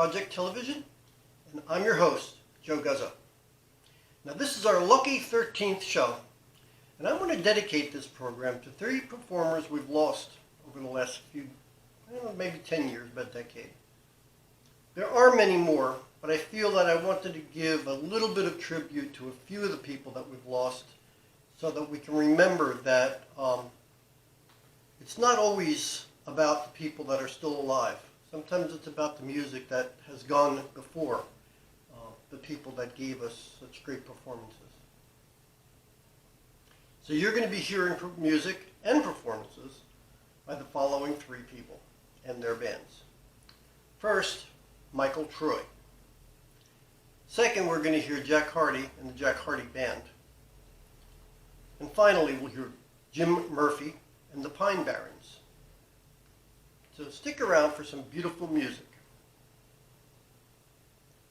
Project Television, and I'm your host, Joe Guzzo. Now this is our lucky 13th show, and I want to dedicate this program to 3 performers we've lost over the last few, maybe 10 years, about a decade. There are many more, but I feel that I wanted to give a little bit of tribute to a few of the people that we've lost so that we can remember that it's not always about the people that are still alive. Sometimes it's about the music that has gone before, the people that gave us such great performances. So you're going to be hearing music and performances by the following 3 people and their bands. First, Michael Troy. Second, we're going to hear Jack Hardy and the Jack Hardy Band. And finally, we'll hear Jim Murphy and the Pine Barrens. So stick around for some beautiful music.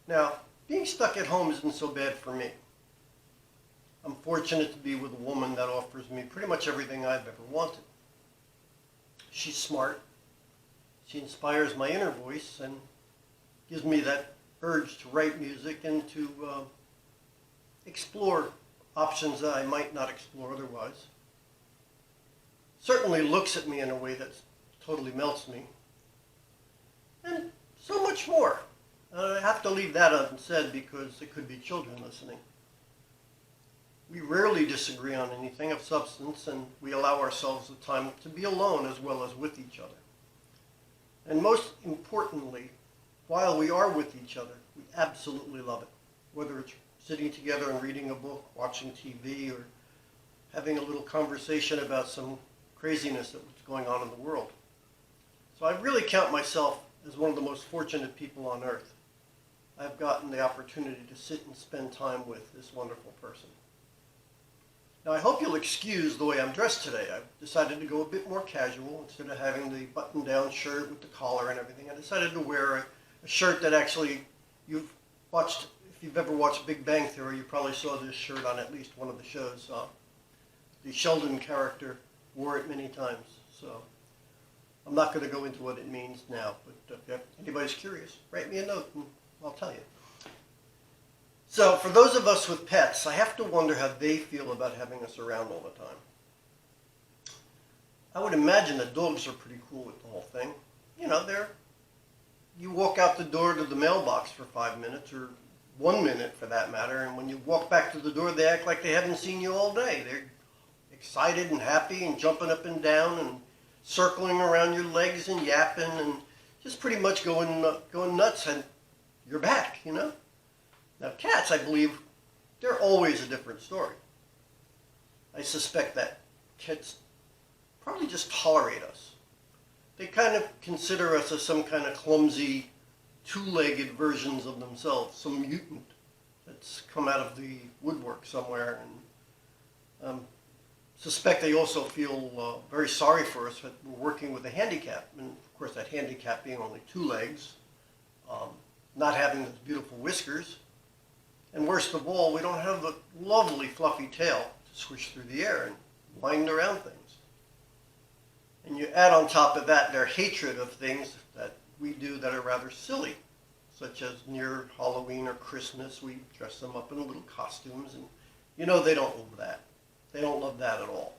Now, being stuck at home isn't so bad for me. I'm fortunate to be with a woman that offers me pretty much everything I've ever wanted. She's smart. She inspires my inner voice and gives me that urge to write music and to explore options that I might not explore otherwise. Certainly looks at me in a way that totally melts me. And so much more. I have to leave that unsaid because there could be children listening. We rarely disagree on anything of substance, and we allow ourselves the time to be alone as well as with each other. And most importantly, while we are with each other, we absolutely love it. Whether it's sitting together and reading a book, watching TV, or having a little conversation about some craziness that's going on in the world. So I really count myself as one of the most fortunate people on earth. I've gotten the opportunity to sit and spend time with this wonderful person. Now I hope you'll excuse the way I'm dressed today. I've decided to go a bit more casual. Instead of having the button-down shirt with the collar and everything, I decided to wear a shirt that actually if you've ever watched Big Bang Theory, you probably saw this shirt on at least one of the shows. The Sheldon character wore it many times, so I'm not going to go into what it means now, but if anybody's curious, write me a note and I'll tell you. So for those of us with pets, I have to wonder how they feel about having us around all the time. I would imagine that dogs are pretty cool with the whole thing. You know, you walk out the door to the mailbox for 5 minutes, or 1 minute for that matter, and when you walk back to the door, they act like they haven't seen you all day. They're excited and happy and jumping up and down and circling around your legs and yapping and just pretty much going nuts, and you're back, you know? Now cats, I believe, they're always a different story. I suspect that cats probably just tolerate us. They kind of consider us as some kind of clumsy, 2-legged versions of themselves, some mutant that's come out of the woodwork somewhere, and suspect they also feel very sorry for us that we're working with a handicap, and of course that handicap being only 2 legs, not having those beautiful whiskers, and worst of all, we don't have the lovely fluffy tail to swish through the air and wind around things. And you add on top of that their hatred of things that we do that are rather silly, such as near Halloween or Christmas, we dress them up in little costumes, and you know they don't love that. They don't love that at all.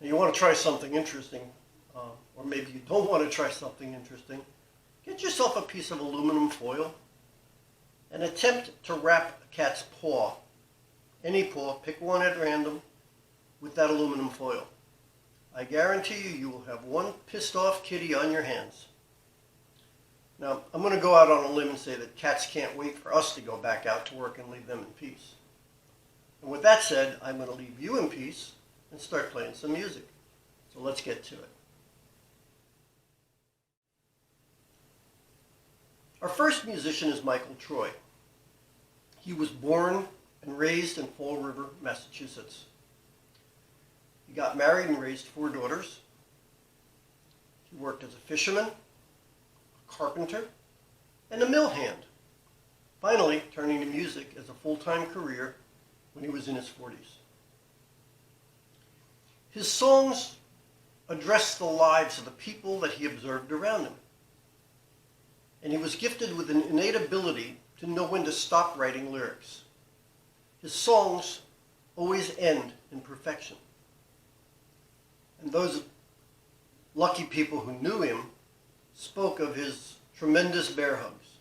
And you want to try something interesting, or maybe you don't want to try something interesting, get yourself a piece of aluminum foil and attempt to wrap a cat's paw, any paw, pick one at random, with that aluminum foil. I guarantee you will have one pissed off kitty on your hands. Now, I'm going to go out on a limb and say that cats can't wait for us to go back out to work and leave them in peace. And with that said, I'm going to leave you in peace and start playing some music. So let's get to it. Our first musician is Michael Troy. He was born and raised in Fall River, Massachusetts. He got married and raised 4 daughters. He worked as a fisherman, a carpenter, and a mill hand, finally turning to music as a full-time career when he was in his 40s. His songs addressed the lives of the people that he observed around him. and he was gifted with an innate ability to know when to stop writing lyrics. His songs always end in perfection. And those lucky people who knew him spoke of his tremendous bear hugs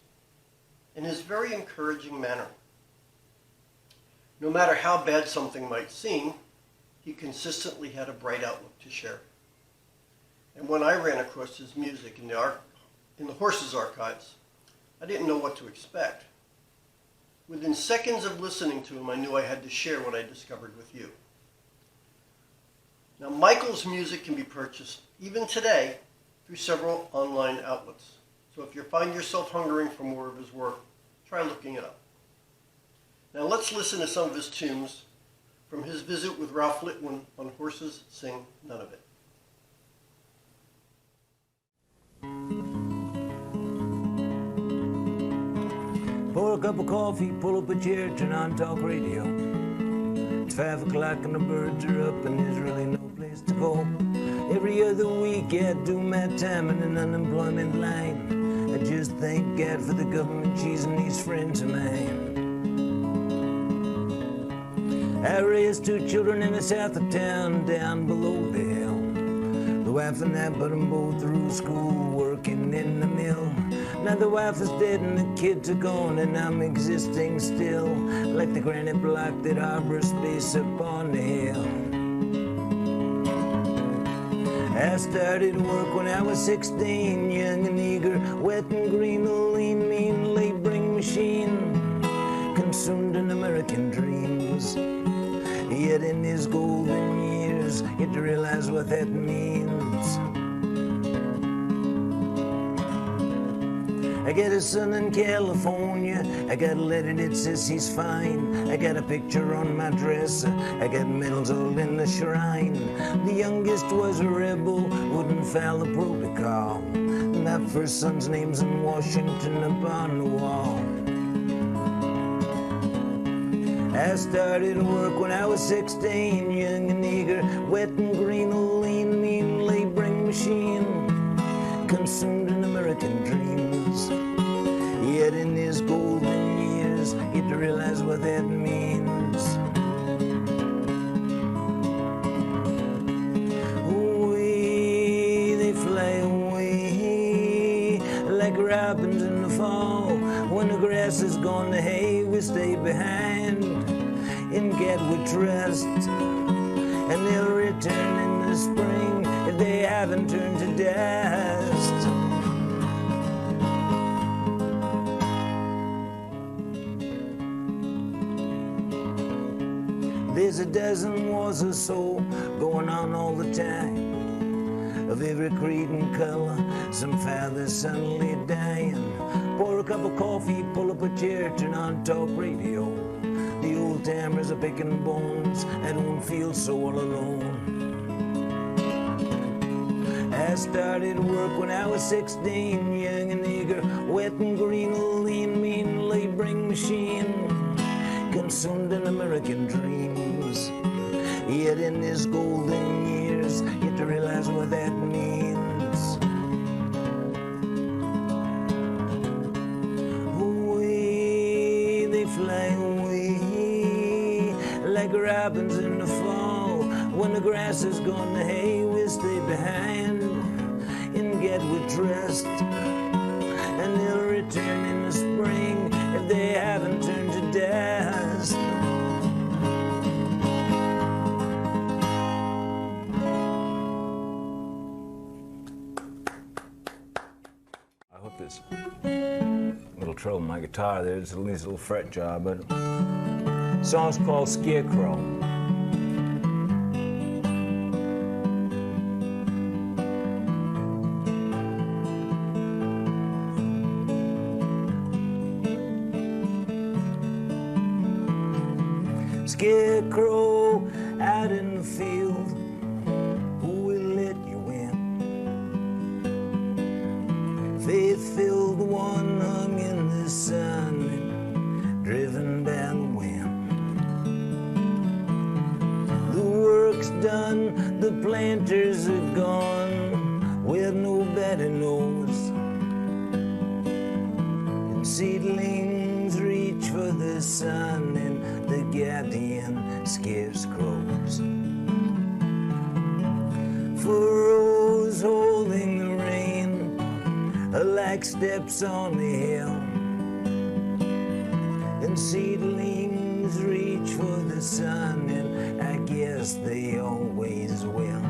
and his very encouraging manner. No matter how bad something might seem, he consistently had a bright outlook to share. And when I ran across his music in the Horses archives, I didn't know what to expect. Within seconds of listening to him, I knew I had to share what I discovered with you. Now, Michael's music can be purchased, even today, through several online outlets. So if you find yourself hungering for more of his work, try looking it up. Now let's listen to some of his tunes from his visit with Ralph Litwin on Horses Sing None of It. Pour a cup of coffee, pull up a chair, turn on talk radio. It's 5 o'clock and the birds are up and there's really no place to go. Every other week I do my time in an unemployment line. I just thank God for the government cheese and these friends of mine. I raised 2 children in the south of town, down below the hill. The wife and I put them both through school, working in the mill. Now the wife is dead and the kids are gone, and I'm existing still, like the granite block that harbors space up on the hill. I started work when I was 16, young and eager, wet and green, a lean, mean laboring machine, consumed in American dreams. Yet in his golden years, you realize what that means. I got a son in California, I got a letter that says he's fine. I got a picture on my dresser, I got medals all in the shrine. The youngest was a rebel, wouldn't follow the protocol. My first son's name's in Washington up on the wall. I started work when I was 16, young and eager, wet and green, a lean, mean laboring machine, consumed in American dreams. Yet in his golden years, you'd realize what that means. Away, they fly away, like robins in the fall. When the grass is gone, the hay we stay behind. In God we trust, and they'll return in the spring if they haven't turned to dust. There's a dozen wars or so going on all the time, of every creed and color, some father's suddenly dying. Pour a cup of coffee, pull up a chair, turn on talk radio. The old timers are picking bones, I don't feel so all alone. I started work when I was 16, young and eager, wet and green, a lean, mean laboring machine, consumed in American dreams. Yet in his golden years, you have to realize what that means. Away, they fly away, like robins in the fall. When the grass is gone, the hay will stay behind. In God we trust, and they'll return in the spring if they haven't turned to dust. I hope this little trouble with my guitar there, it's at least a little fret job, but the song's called Scarecrow. Scarecrow out in the field, who will let you in? Faith-filled one hung in the sun, driven by the wind. The work's done, the planters are gone, where nobody knows. the sun and the guardian scarecrows. Furrows holding the rain like steps on the hill, and seedlings reach for the sun, and I guess they always will.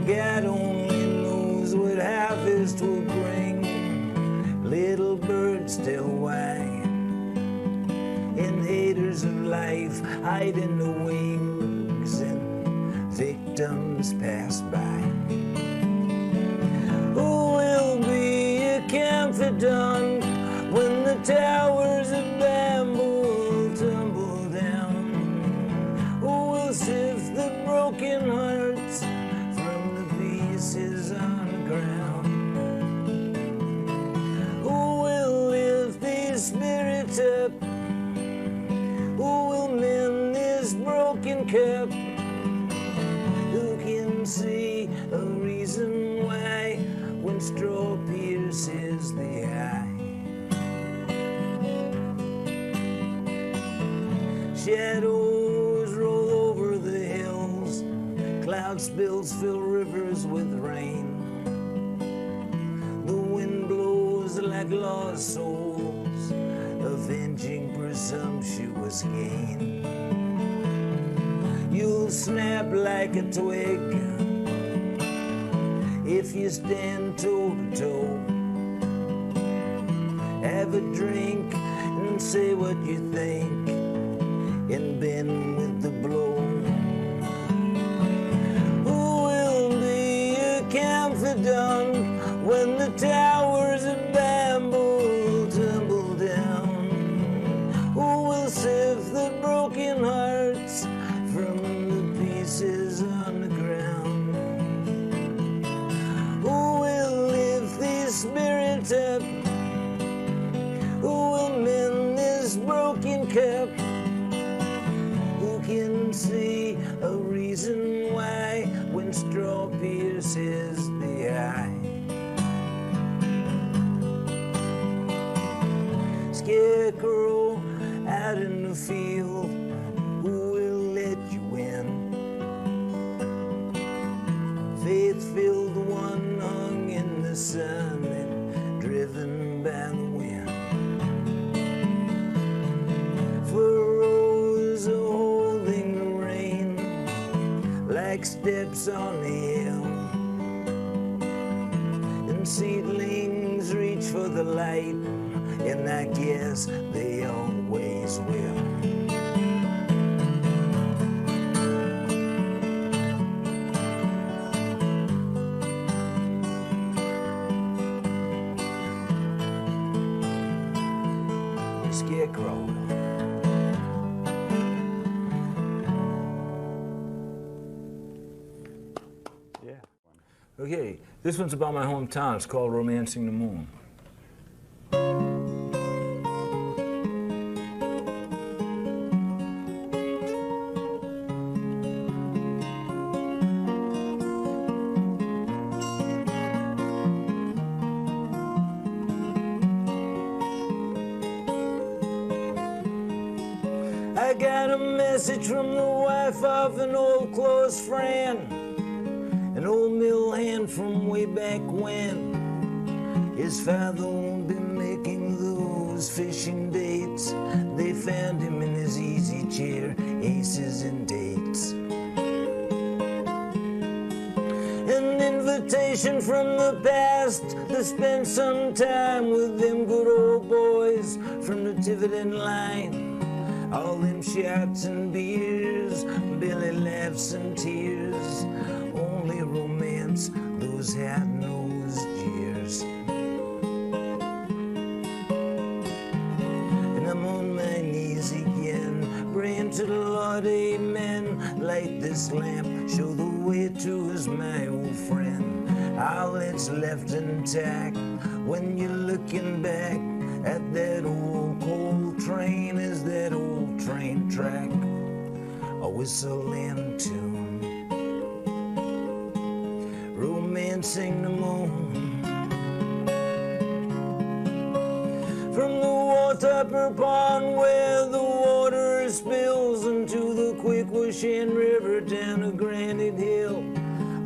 God only knows what harvest will bring. Little birds tell why, and haters of life hide in the wings, and victims pass by. Who will be a confidant when the towers of bamboo tumble down? Who will sift the broken hearts from the pieces on the ground? Who will lift these spirits up? Who will mend this broken cup? Who can see a reason why when straw pierces the eye? Shadows roll over the hills, cloud spills fill rivers with rain. The wind blows like lost souls, avenging presumptuous gain. You'll snap like a twig if you stand toe to toe. Have a drink and say what you think, and bend with the blow. Who will be a confidant when the towers of bamboo tumble down? Who will sift the broken hearts from the pieces on the ground? Who will lift these spirits up? Who will mend this broken cup? Who can see a reason why when straw pierces the eye? Scarecrow out in the field, who will let you in? Faith-filled one hung in the sun and driven by the wind. Furrows are holding the rain like steps on the hill, and seedlings reach for the light, and I guess they always will. Scarecrow. Yeah. Okay, this one's about my hometown. It's called Romancing the Moon. I got a message from the wife of an old close friend, an old mill hand from way back when. His father won't be making those fishing dates. They found him in his easy chair, aces and dates. An invitation from the past to spend some time with them good old boys from the Tiverton line. All them shots and beers, belly laughs and tears, only romance, those hot-nosed jeers. And I'm on my knees again, praying to the Lord, amen. Light this lamp, show the way to us, my old friend. All that's left intact when you're looking back at that old coal train is that old train track, a whistle and tune, romancing the moon. From the Tupper Pond where the water spills into the quick washing river down a granite hill.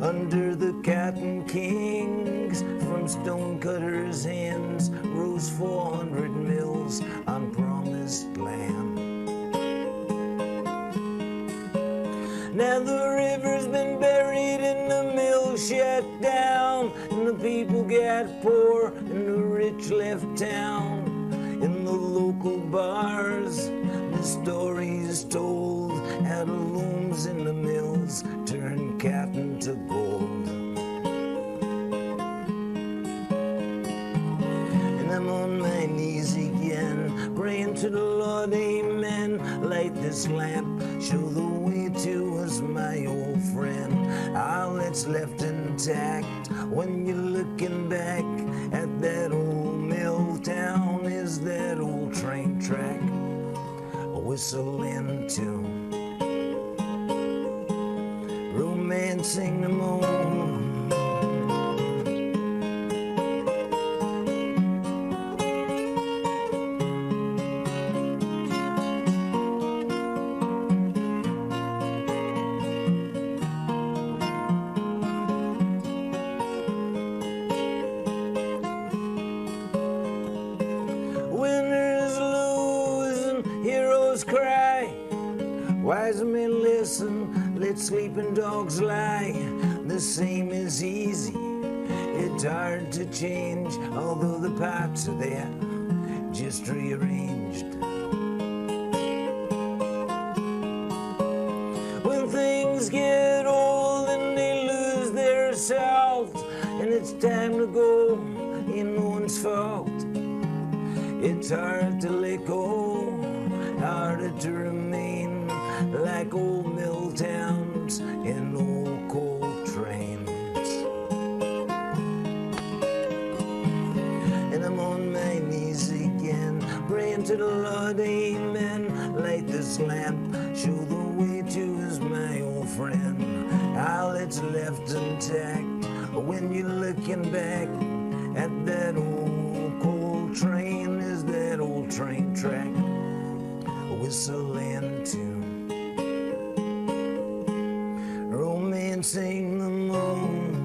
Under the cotton kings from stonecutters' hands rose 400 mills on promised land. Now the river's been buried and the mill shut down, and the people got poor and the rich left town. In the local bars, the stories told how the looms in the mills turn cotton to gold. And I'm on my knees again, praying to the Lord, amen. Light this lamp, show the way to us, my old friend. All that's left intact when you're looking back at that old mill town is that old train track, whistling tune, romancing the moon. Cry, wise men listen, let sleeping dogs lie. The same is easy, it's hard to change, although the parts are there, just rearranged. When things get old and they lose their salt, and it's time to go, ain't no one's fault. It's hard to let go, harder to remain like old mill towns and old coal trains. And I'm on my knees again, praying to the Lord, amen. Light this lamp, show the way to us, my old friend. All that's left intact when you're looking back at that old coal train is that old train track, whistling tune, romancing the moon.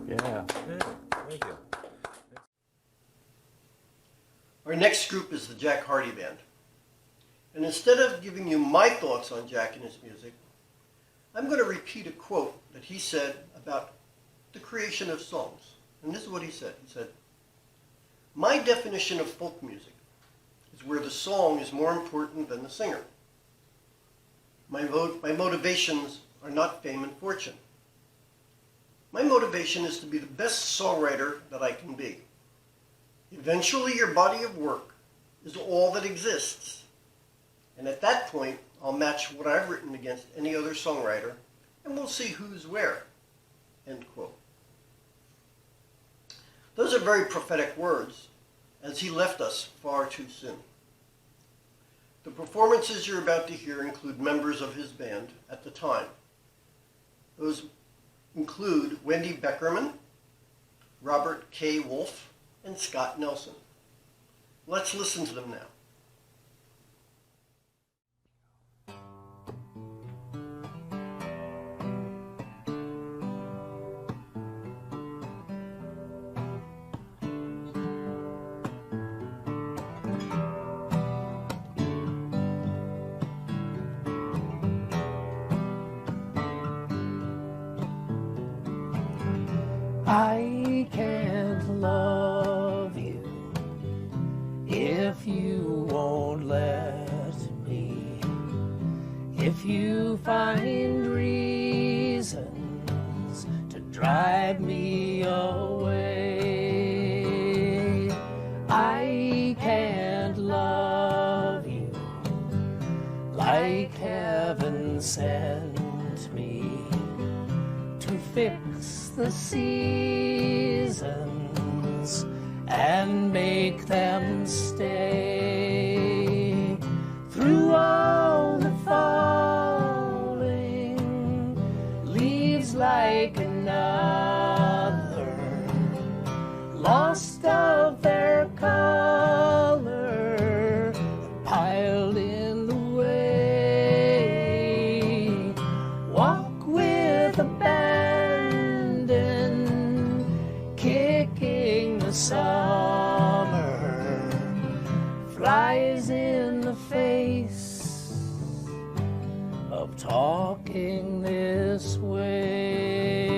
Yeah. Thank you. Our next group is the Jack Hardy Band. And instead of giving you my thoughts on Jack and his music, I'm going to repeat a quote that he said about the creation of songs. And this is what he said. He said, "My definition of folk music is where the song is more important than the singer. My motivations are not fame and fortune. My motivation is to be the best songwriter that I can be. Eventually your body of work is all that exists. And at that point, I'll match what I've written against any other songwriter, and we'll see who's where." End quote. Those are very prophetic words, as he left us far too soon. The performances you're about to hear include members of his band at the time. Those include Wendy Beckerman, Robert K. Wolfe, and Scott Nelson. Let's listen to them now. I can't love you if you won't let me. If you find reasons to drive me away, I can't love you like heaven sent me to fix the seasons and make them stay through all of talking this way.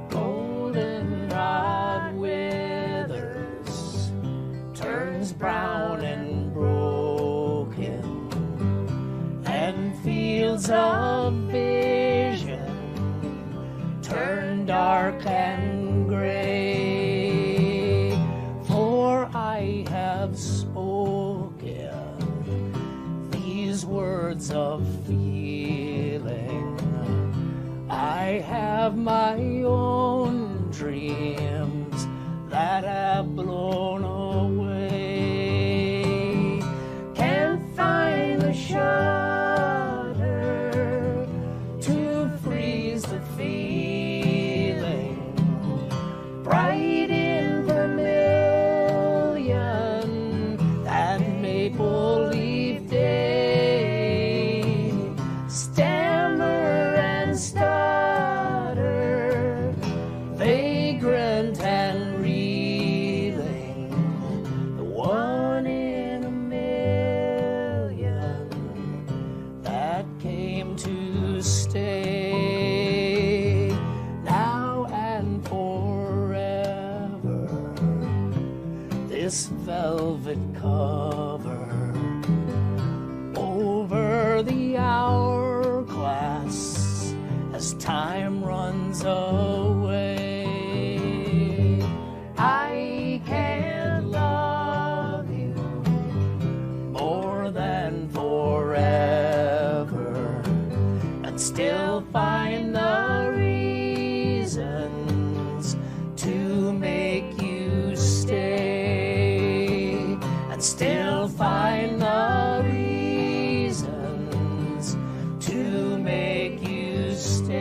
Goldenrod withers, turns brown and broken, and fields of vision turn dark and gray. For I have spoken these words of feeling. I have my own dreams that have blown away. Can't find the shudder to freeze the feeling. Bright in vermilion, that maple leaf day. Stammer and stutter, vagrant and reeling, the one in a million that came to stay. Now and forever, this velvet cover over the hourglass as time runs away. I can't love you more than forever, and still find the reasons to make you stay, and still find the reasons to make you stay.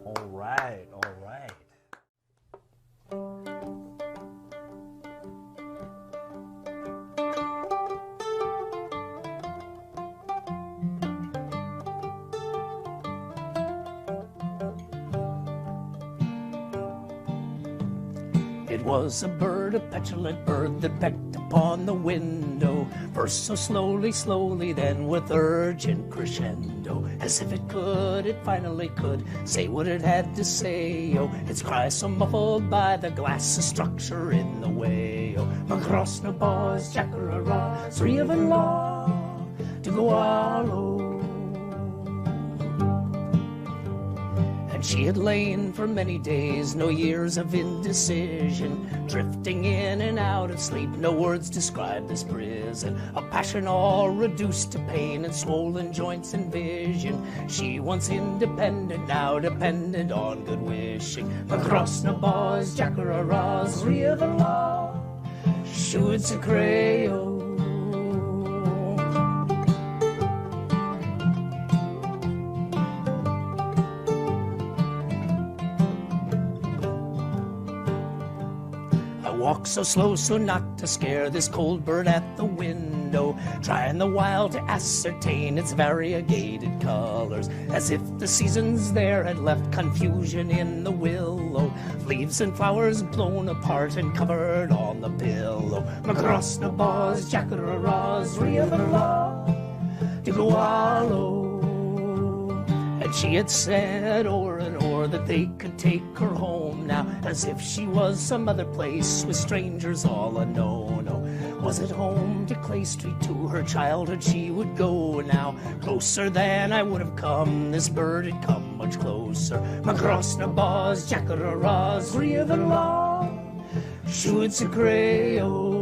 All right, all right. It was a bird, a petulant bird that pecked upon the window, first so slowly, slowly, then with urgent crescendo. As if it could, it finally could say what it had to say. Oh, its cry so muffled by the glass structure in the way. Oh, across no bars, jacarara, three of a law to go wallow. She had lain for many days, no years of indecision, drifting in and out of sleep. No words describe this prison, a passion all reduced to pain and swollen joints and vision. She once independent, now dependent on good wishing. Across no bars, jacararas, ria the law, shoots a crayo. Walk so slow, so not to scare this cold bird at the window, trying the while to ascertain its variegated colors, as if the seasons there had left confusion in the willow, leaves and flowers blown apart and covered on the pillow. Across the bars, jacararas, ria the law, to go wallow. And she had said o'er and o'er that they could take her home now, as if she was some other place with strangers all unknown. Oh, was it home to Clay Street, to her childhood she would go now? Closer than I would have come, this bird had come much closer. Across the bars, jacararas, ria the law, shoots a crayo.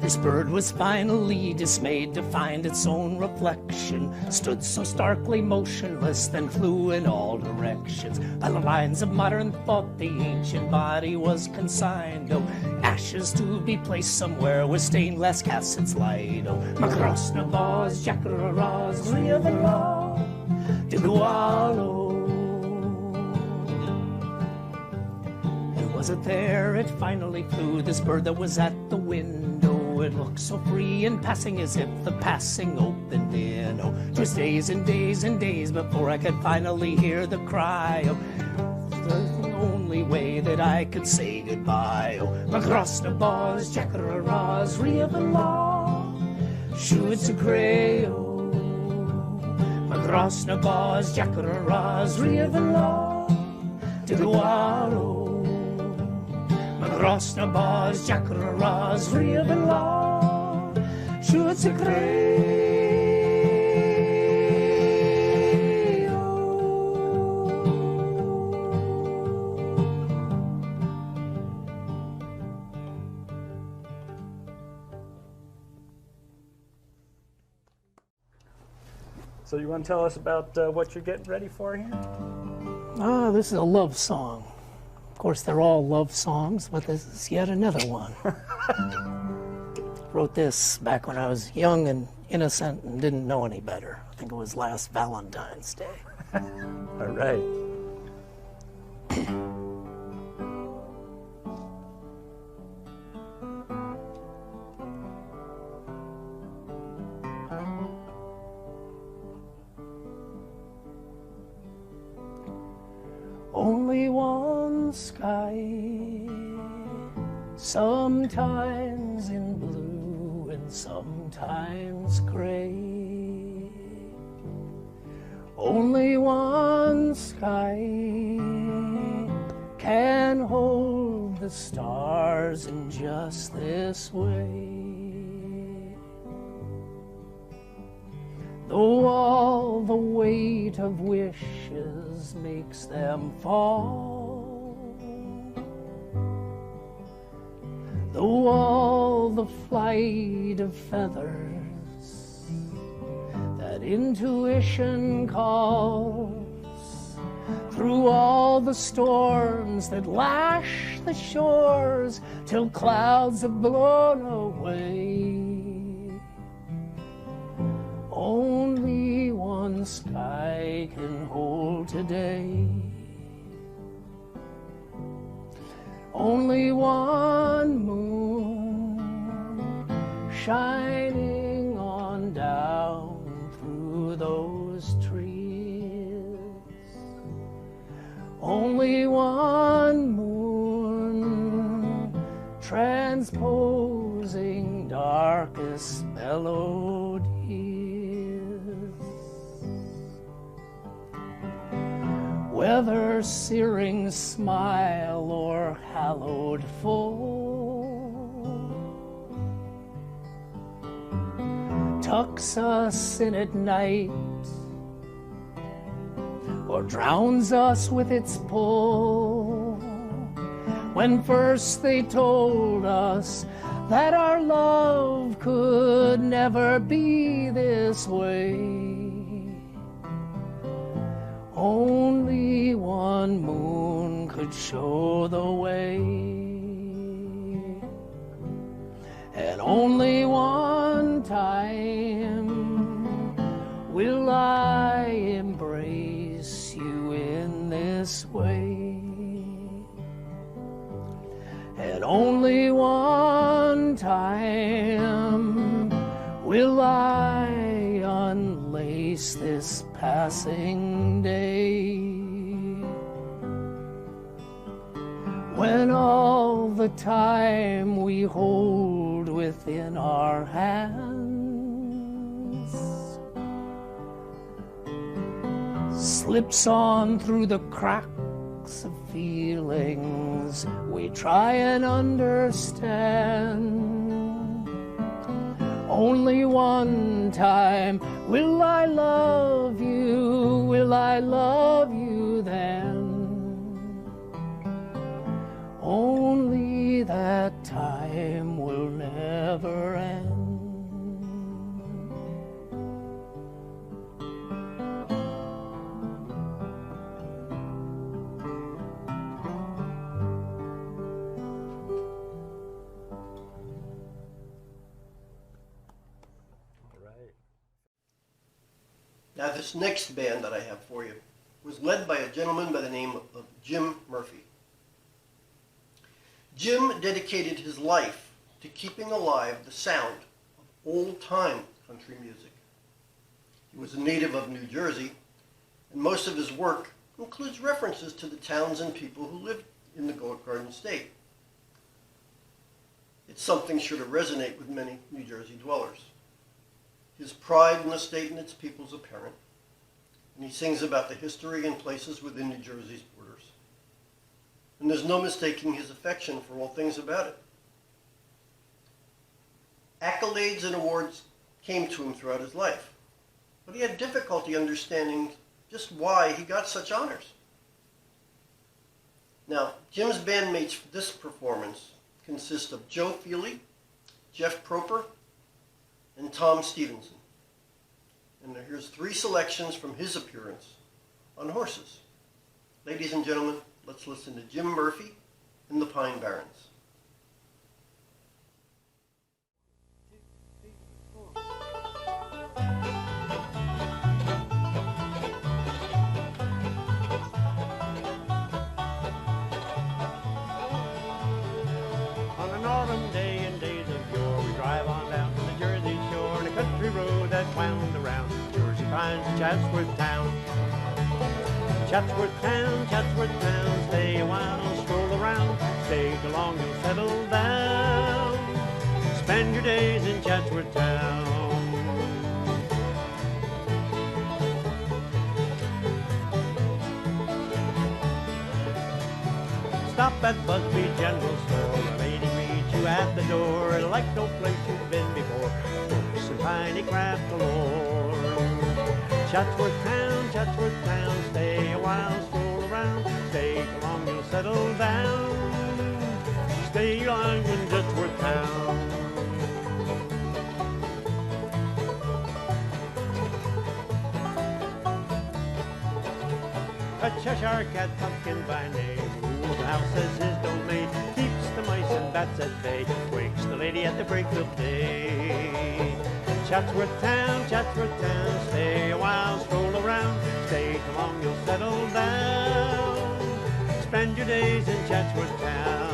This bird was finally dismayed to find its own reflection, stood so starkly motionless, then flew in all directions. By the lines of modern thought, the ancient body was consigned, oh, ashes to be placed somewhere where stained glass casts its light. Oh, Makrosna laws, Jackaraws, Riavalaw, Digualo. And was it there it finally flew, this bird that was at the window? It looked so free in passing as if the passing opened in. Oh, 'twas days and days and days before I could finally hear the cry. Oh, the only way that I could say goodbye. Oh, Makrosna Baz, Jackaraws, Riavalaw, Shoots a grey. Oh, Makrosna Baz, Jackaraws, Riavalaw, Digualo. Makrosna Baz, Jackaraws, Riavalaw, Shoots a grey. So you want to tell us about what you're getting ready for here? This is a love song. Of course, they're all love songs, but this is yet another one. Wrote this back when I was young and innocent and didn't know any better. I think it was last Valentine's Day. All right. Only one sky, sometimes in blue and sometimes gray. Only one sky can hold the stars in just this way. Though all the weight of wishes makes them fall, though all the flight of feathers that intuition calls, through all the storms that lash the shores till clouds have blown away, only one sky can hold today. Only one moon shining on down through those trees. Only one moon transposing darkest melodies. Whether searing smile or hallowed foe, tucks us in at night or drowns us with its pull. When first they told us that our love could never be this way, only one moon could show the way, and only one time will I embrace you in this way, and only one time will I unlace this passing day. When all the time we hold within our hands slips on through the cracks of feelings we try and understand, only one time will I love you, will I love you then. Only that time will never never end. Now, this next band that I have for you was led by a gentleman by the name of Jim Murphy. Jim dedicated his life to keeping alive the sound of old-time country music. He was a native of New Jersey, and most of his work includes references to the towns and people who lived in the Garden State. It's something sure to resonate with many New Jersey dwellers. His pride in the state and its people is apparent, and he sings about the history and places within New Jersey's borders. And there's no mistaking his affection for all things about it. Accolades and awards came to him throughout his life, but he had difficulty understanding just why he got such honors. Now, Jim's bandmates for this performance consist of Joe Feely, Jeff Proper, and Tom Stevenson. And here's 3 selections from his appearance on horses. Ladies and gentlemen, let's listen to Jim Murphy and the Pine Barrens. On an autumn day in days of yore, we drive on down to the Jersey shore, on a country road that wound around Jersey pines and Chatsworth town. Chatsworth town, stay a while, stroll around, stay too long, you'll settle down. Spend your days in Chatsworth town. Stop at Busby General Store, a lady meets you at the door, like no place you've been before, books and tiny craft galore. Chatsworth town, stay a while, stroll around, stay too long, you'll settle down. Stay long in Chatsworth town. A Cheshire cat, Pumpkin by name, rules the house as his domain, keeps the mice and bats at bay, wakes the lady at the break of day. Chatsworth town, stay a while, stroll around, stay too long, you'll settle down. Spend your days in Chatsworth town.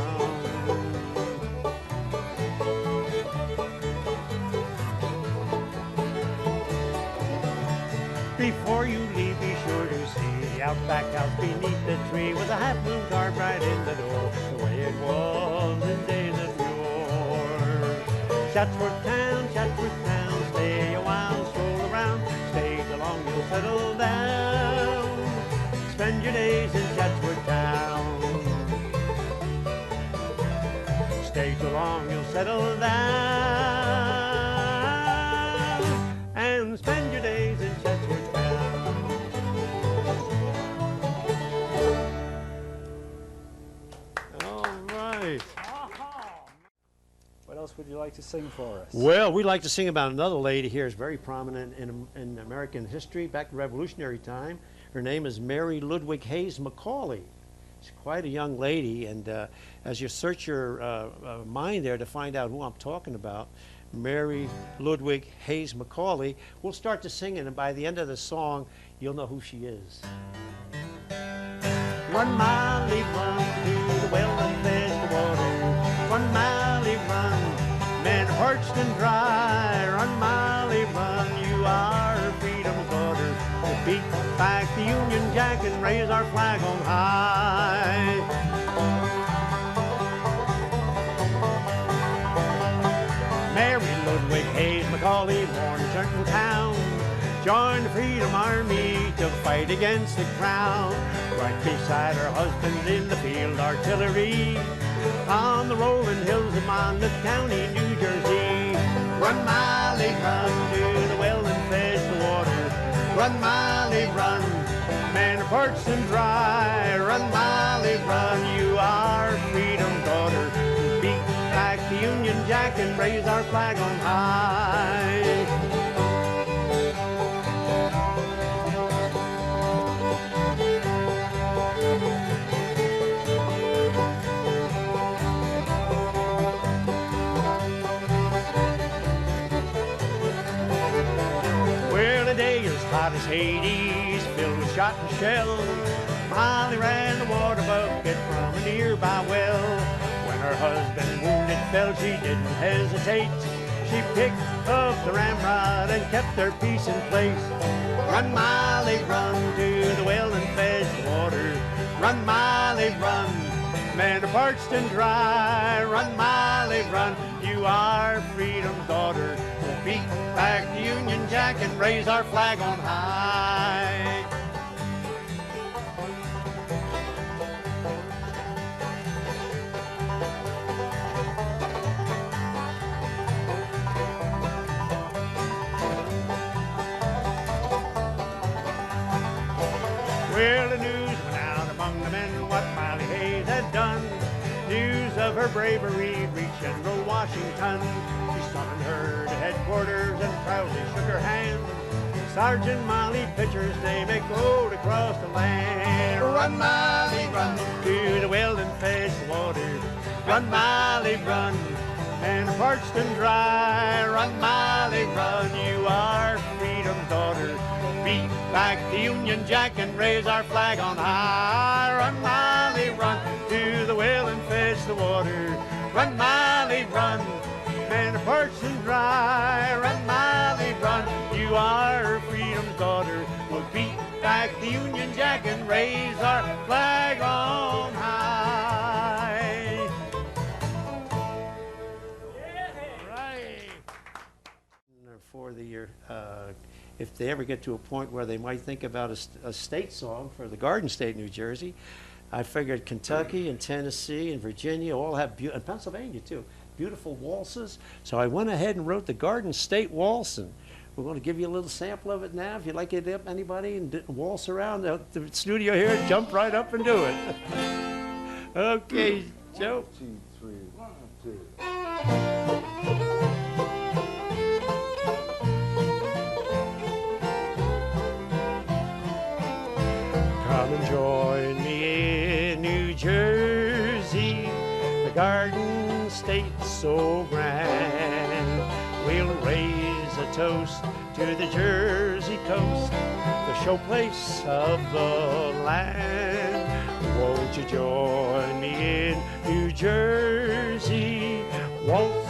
Before you leave, be sure to see the outback house beneath the tree with a half-moon carved right in the door, the way it was in days of yore. Chatsworth town, stay a while, stroll around, stay too long, you'll settle down. Spend your days in Chatsworth town. Stay too long, you'll settle down. And spend your days in Chatsworth town. All right. What else would you like to sing for us? Well, we'd like to sing about another lady here who's very prominent in American history back in Revolutionary time. Her name is Mary Ludwig Hayes Macaulay. She's quite a young lady, and as you search your mind there to find out who I'm talking about, Mary Ludwig Hayes Macaulay, we'll start to sing it, and by the end of the song, you'll know who she is. Run, Molly, run to the well and fetch the water. Run, Molly, run, men are parched and dry. Run, Molly, run, you are freedom's daughter. To beat back the Union Jack and raise our flag on high. Mary Ludwig Hayes Macaulay, born in certain town, joined the Freedom Army to fight against the crown. Right beside her husband in the field artillery, on the rolling hills of Monmouth County, New Jersey. Run, Molly, run to the well and fetch the water. Run, Molly, run, men are parched and dry. Run, Molly, run, you are freedom's daughter. Beat back the Union Jack and and raise our flag on high. Well, the day is hot as Hades, filled with shot and shell. Molly ran the water bucket from a nearby well. When her husband wounded fell, she didn't hesitate. She picked up the ramrod and kept her piece in place. Run, Molly, run to the well and fetch water. Run, Molly, run, man, parched and dry. Run, Molly, run, you are freedom's daughter. We'll beat back the Union Jack and raise our flag on high. Well, the news went out among the men what Molly Hayes had done. News of her bravery reached General Washington. He summoned her to headquarters and proudly shook her hand. Sergeant Molly Pitcher's name echoed across the land. Run, Molly, run to the well and fetch water. Run, Molly, run, and parched and dry. Run, Molly, run, you are freedom's daughter. Beat back the Union Jack and raise our flag on high. Run, Molly, run to the well and fetch the water. Run, Molly, run, man, parched and dry. Run, Molly, run, you are freedom's daughter. We'll beat back the Union Jack and raise our flag on high. Right. For the year. If they ever get to a point where they might think about a state song for the Garden State, New Jersey, I figured Kentucky and Tennessee and Virginia all have, and Pennsylvania too, beautiful waltzes. So I went ahead and wrote the Garden State Waltz, and we're going to give you a little sample of it now. If you'd like it up, anybody, and waltz around the studio here, jump right up and do it. Okay, Joe. 1, 2, 3, 1, 2. Come and join me in New Jersey, the Garden State so grand. We'll raise a toast to the Jersey coast, the showplace of the land. Won't you join me in New Jersey, waltz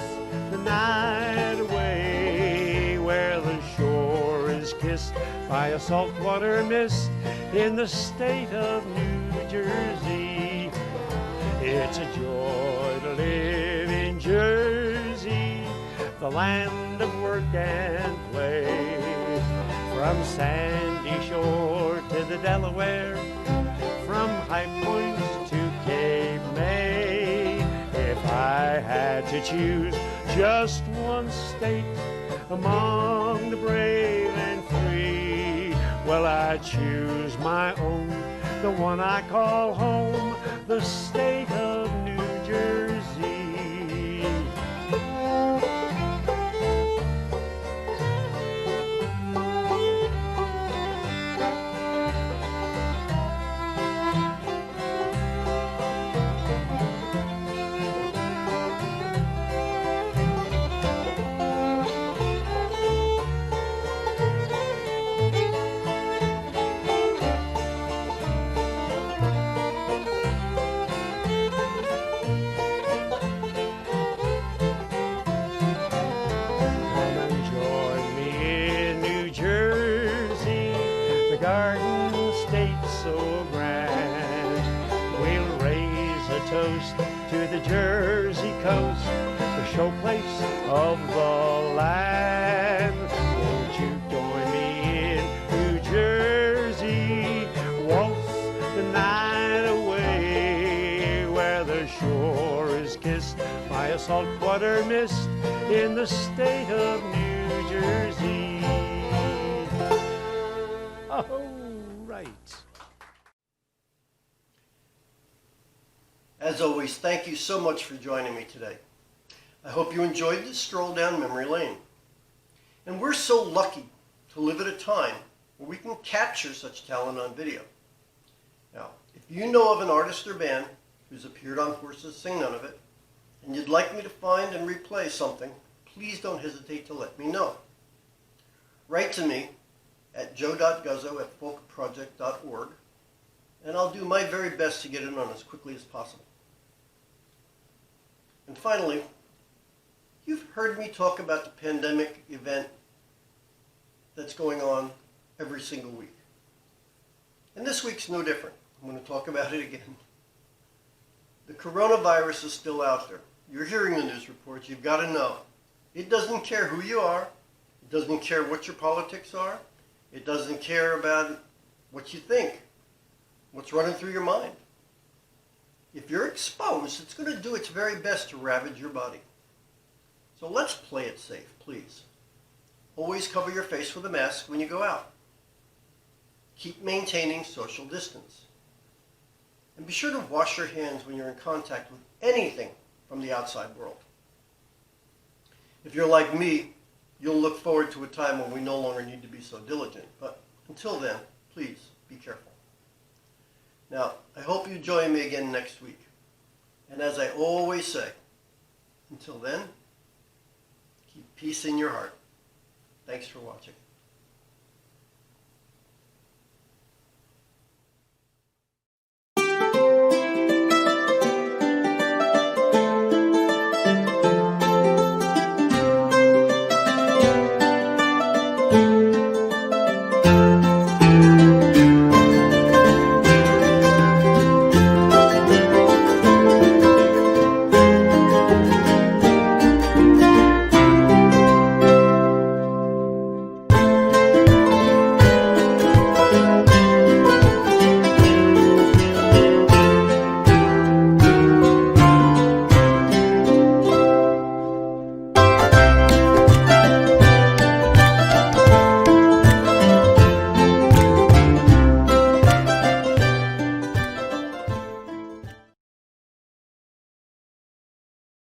the night away, where the shore is kissed by a saltwater mist in the state of New Jersey. It's a joy to live in Jersey, the land of work and play. From Sandy Shore to the Delaware, from High Point to Cape May. If I had to choose just one state among the brave and free, well, I'd choose my own, the one I call home, the state of New Jersey. Toast to the Jersey coast, the showplace of the land. Won't you join me in New Jersey, waltz the night away, where the shore is kissed by a saltwater mist in the state of New Jersey. Oh, right. As always, thank you so much for joining me today. I hope you enjoyed this stroll down memory lane. And we're so lucky to live at a time where we can capture such talent on video. Now, if you know of an artist or band who's appeared on Horses Sing None of It, and you'd like me to find and replay something, please don't hesitate to let me know. Write to me at joe.guzzo@folkproject.org, and I'll do my very best to get it on as quickly as possible. And finally, you've heard me talk about the pandemic event that's going on every single week. And this week's no different. I'm going to talk about it again. The coronavirus is still out there. You're hearing the news reports. You've got to know. It doesn't care who you are. It doesn't care what your politics are. It doesn't care about what you think, what's running through your mind. If you're exposed, it's going to do its very best to ravage your body. So let's play it safe, please. Always cover your face with a mask when you go out. Keep maintaining social distance. And be sure to wash your hands when you're in contact with anything from the outside world. If you're like me, you'll look forward to a time when we no longer need to be so diligent. But until then, please be careful. Now, I hope you join me again next week. And as I always say, until then, keep peace in your heart. Thanks for watching.